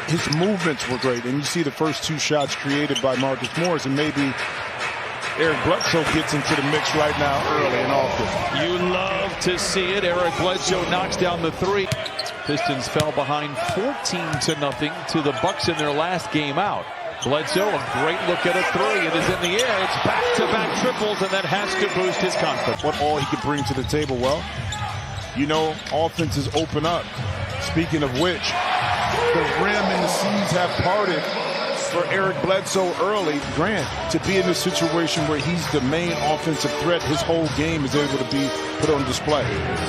his movements were great. And you see the first two shots created by Marcus Morris, and maybe Eric Bledsoe gets into the mix right now early and often. You love to see it. Eric Bledsoe knocks down the three. Pistons fell behind 14-0 to the Bucks in their last game out. Bledsoe, a great look at a three. It is in the air. It's back-to-back triples, and that has to boost his confidence. What all he could bring to the table? Well, you know, offenses open up. Speaking of which, the rim and the seas have parted for Eric Bledsoe early. Grant, to be in a situation where he's the main offensive threat, his whole game is able to be put on display.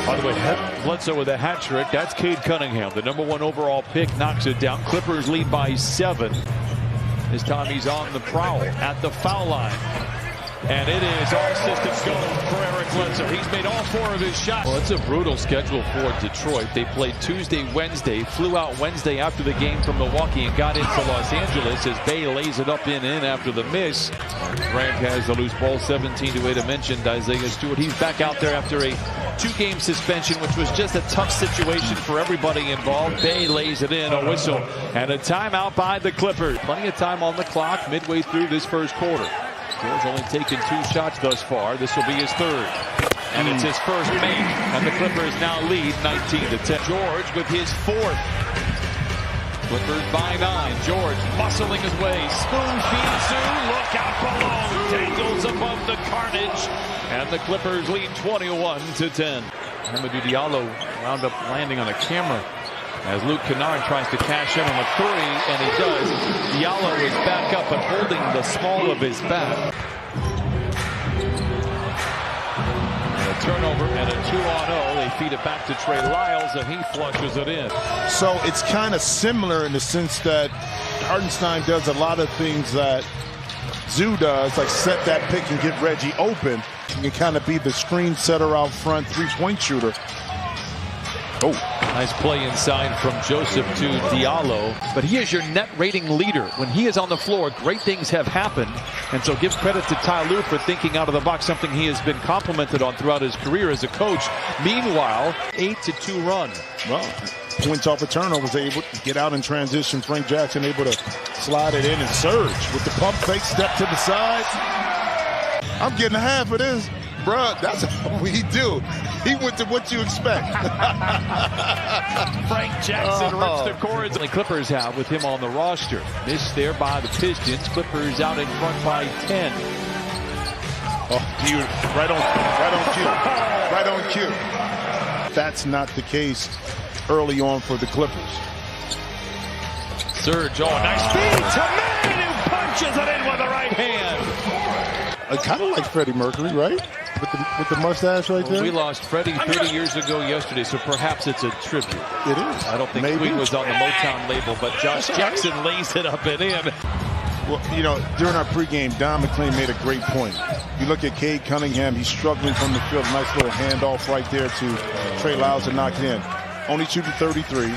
By the way, Bledsoe with a hat trick. That's Cade Cunningham, the #1 overall pick, knocks it down. Clippers lead by 7. This time he's on the prowl at the foul line. And it is all systems go for Eric Bledsoe. He's made all 4 of his shots. Well, it's a brutal schedule for Detroit. They played Tuesday, Wednesday, flew out Wednesday after the game from Milwaukee and got into Los Angeles as Bay lays it up in after the miss. Grant has the loose ball, 17-8. I mentioned Isaiah Stewart. He's back out there after a 2-game suspension, which was just a tough situation for everybody involved. Bay lays it in, a whistle, and a timeout by the Clippers. Plenty of time on the clock midway through this first quarter. George only taken 2 shots thus far. This will be his 3rd. And it's his first make. And the Clippers now lead 19-10. George with his 4th. Clippers by 9. George muscling his way. Spoon feeds Zoo. Look out below. Dangles above the carnage. And the Clippers lead 21-10. Hamidou Diallo wound up landing on a camera as Luke Kennard tries to cash in on a 3, and he does. Diallo is back up and holding the small of his bat. And a turnover and a 2-on-0. They feed it back to Trey Lyles, and he flushes it in. So it's kind of similar in the sense that Hartenstein does a lot of things that Zoo does, like set that pick and get Reggie open. He can kind of be the screen setter out front, 3-point shooter. Oh, nice play inside from Joseph to Diallo. But he is your net rating leader. When he is on the floor, great things have happened. And so give credit to Ty Lue for thinking out of the box, something he has been complimented on throughout his career as a coach. Meanwhile, 8-2 run. Well, points off of turnovers, able to get out in transition. Frank Jackson able to slide it in and surge with the pump fake, step to the side. I'm getting half of this. Bruh, that's what he do. He went to what you expect. Frank Jackson rips the cords. The Clippers have with him on the roster. Missed there by the Pistons. Clippers out in front by 10. Oh, beautiful. Right on cue. That's not the case early on for the Clippers. Serge, nice feed to Mann, who punches it in with the right hand. Kind of like Freddie Mercury, right? With the mustache right there? We lost Freddie 30 years ago yesterday, so perhaps it's a tribute. It is. I don't think Queen was on the Motown label, but Josh Jackson lays it up and in. Well, you know, during our pregame, Don McLean made a great point. You look at Cade Cunningham, he's struggling from the field. Nice little handoff right there to Trey Lyles to knock it in. Only shooting 33.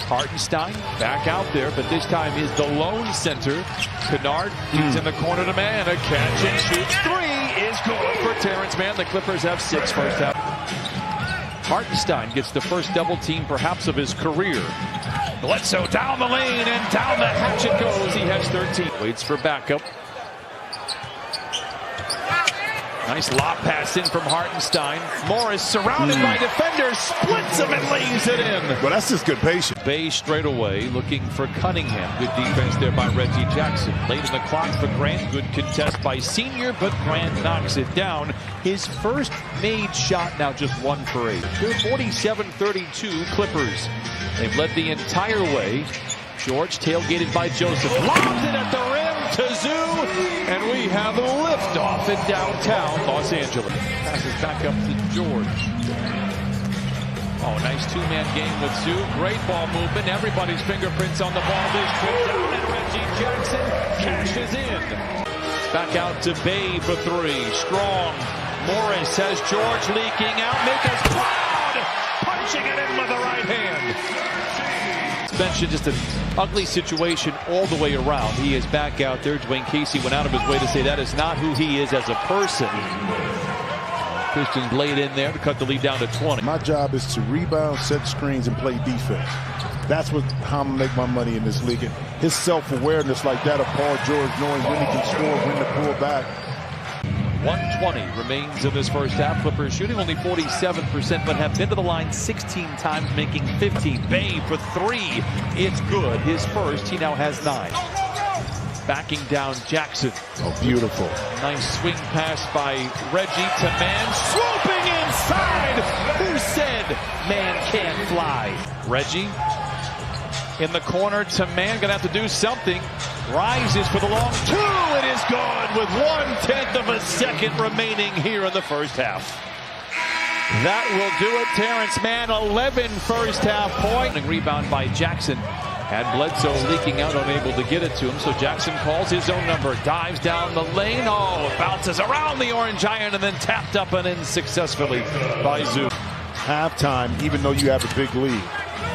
Hartenstein back out there, but this time is the lone center. Kennard, he's in the corner to Mann. A catch and shoots 3 is good for Terrence Mann. The Clippers have 6 first half. Hartenstein gets the first double team perhaps of his career. Bledsoe down the lane and down the hatch it goes. He has 13. Waits for backup. Nice lob pass in from Hartenstein. Morris surrounded by defenders, splits him and lays it in. Well, that's just good patience. Bay straight away looking for Cunningham. Good defense there by Reggie Jackson. Late in the clock for Grant. Good contest by Senior, but Grant knocks it down. His first made shot, now just 1 for 8. 47-32 Clippers. They've led the entire way. George tailgated by Joseph. Lobs it at the rim to Zoo. And we have a liftoff in downtown Los Angeles. Passes back up to George. Oh, nice 2-man game with Zoo. Great ball movement. Everybody's fingerprints on the ball this trip down. And Reggie Jackson cashes in. Back out to Bay for 3. Strong. Morris has George leaking out. Make us proud. Punching it in with the right hand. Suspension, just an ugly situation all the way around. He is back out there. Dwayne Casey went out of his way to say that is not who he is as a person. Pistons laid in there to cut the lead down to 20. My job is to rebound, set screens, and play defense. That's how I'm going to make my money in this league. And his self-awareness like that of Paul George, knowing when he can score, when to pull back. 120 remains in this first half. Clippers shooting only 47%, but have been to the line 16 times, making 15. Bay for three. It's good. His first. He now has 9. Backing down Jackson. Oh, beautiful. Nice swing pass by Reggie to Man. Swooping inside. Who said man can't fly? Reggie in the corner to Man. Gonna have to do something. Rises for the long two. It is good with 1/10 of a second remaining here in the first half. That will do it. Terrence Mann, 11 first half point. Rebound by Jackson. Had Bledsoe leaking out, unable to get it to him. So Jackson calls his own number, dives down the lane. Oh, bounces around the orange iron and then tapped up and in successfully by Zoo. Halftime, even though you have a big lead.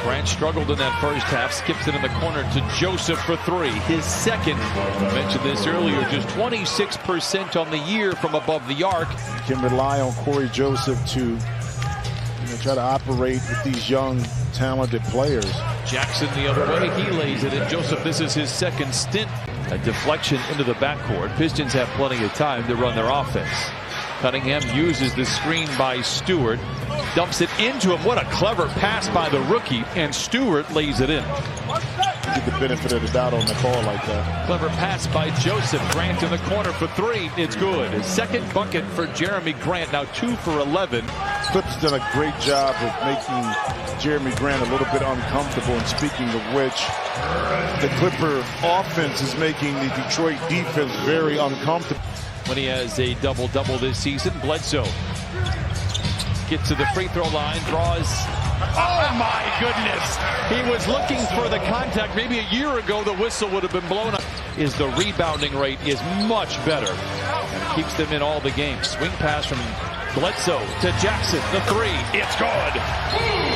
Grant struggled in that first half, skips it in the corner to Joseph for three. His second. I mentioned this earlier, just 26% on the year from above the arc. You can rely on Corey Joseph to try to operate with these young, talented players. Jackson the other way, he lays it in. Joseph, this is his second stint. A deflection into the backcourt. Pistons have plenty of time to run their offense. Cunningham uses the screen by Stewart, dumps it into him. What a clever pass by the rookie, and Stewart lays it in. Get the benefit of the doubt on the call like that. Clever pass by Joseph. Grant in the corner for three. It's good. His second bucket for Jeremy Grant, now 2 for 11. Clips done a great job of making Jeremy Grant a little bit uncomfortable, and speaking of which, the Clipper offense is making the Detroit defense very uncomfortable. When he has a double-double this season, Bledsoe gets to the free throw line, draws. Oh my goodness! He was looking for the contact. Maybe a year ago the whistle would have been blown up. The rebounding rate is much better, and it keeps them in all the games. Swing pass from Bledsoe to Jackson, the three. It's good.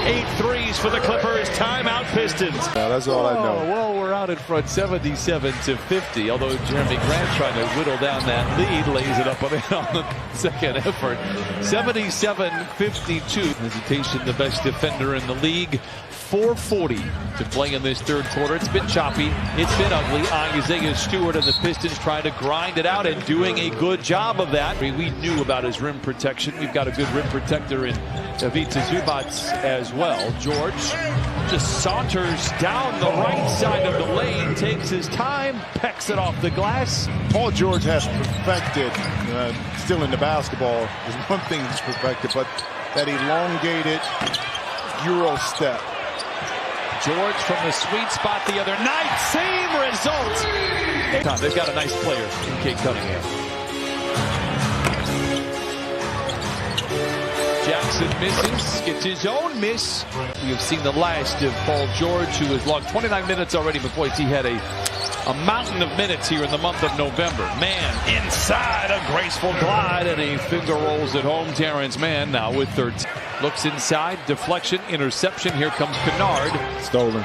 8 threes for the Clippers. Timeout Pistons. Yeah, that's all I know. Well, we're out in front 77-50. Although Jeremy Grant trying to whittle down that lead, lays it up on the second effort. 77-52. Hesitation, the best defender in the league. 4:40 to play in this third quarter. It's been choppy. It's been ugly. Isaiah Stewart and the Pistons trying to grind it out and doing a good job of that. We knew about his rim protection. We've got a good rim protector in Ivica Zubac as well. George just saunters down the right side of the lane, takes his time, pecks it off the glass. Paul George has perfected, still in the basketball is one thing he's perfected, but that elongated Euro step. George from the sweet spot the other night. Same result. They've got a nice player in Cade Cunningham. Jackson misses, gets his own miss. We have seen the last of Paul George, who has logged 29 minutes already, but boy, he had a mountain of minutes here in the month of November. Man, inside, a graceful glide, and he finger rolls it home. Terrence Mann now with 13. Looks inside, deflection, interception. Here comes Kennard. Stolen.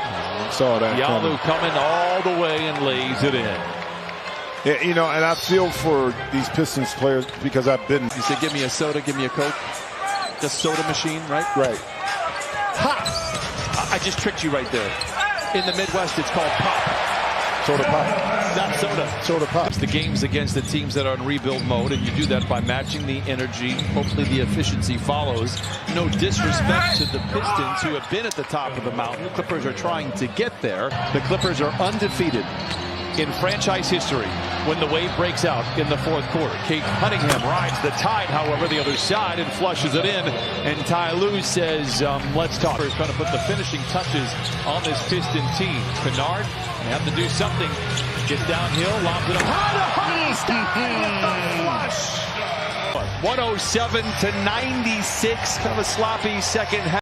Saw that. Yalu coming all the way and lays it in. Yeah, and I feel for these Pistons players because I've been. You said, give me a soda, give me a Coke. The soda machine, right? Right. Ha! I just tricked you right there. In the Midwest, it's called pop. Soda pop. Not soda. Soda pop. It's the games against the teams that are in rebuild mode, and you do that by matching the energy. Hopefully the efficiency follows. No disrespect to the Pistons, who have been at the top of the mountain. The Clippers are trying to get there. The Clippers are undefeated in franchise history when the wave breaks out in the fourth quarter. Cade Cunningham rides the tide, however, the other side and flushes it in. And Ty Lue says, let's talk. He's trying to put the finishing touches on this Piston team. Kennard, they have to do something. Gets downhill, lobs it up. Flush. 107-96, kind of a sloppy second half.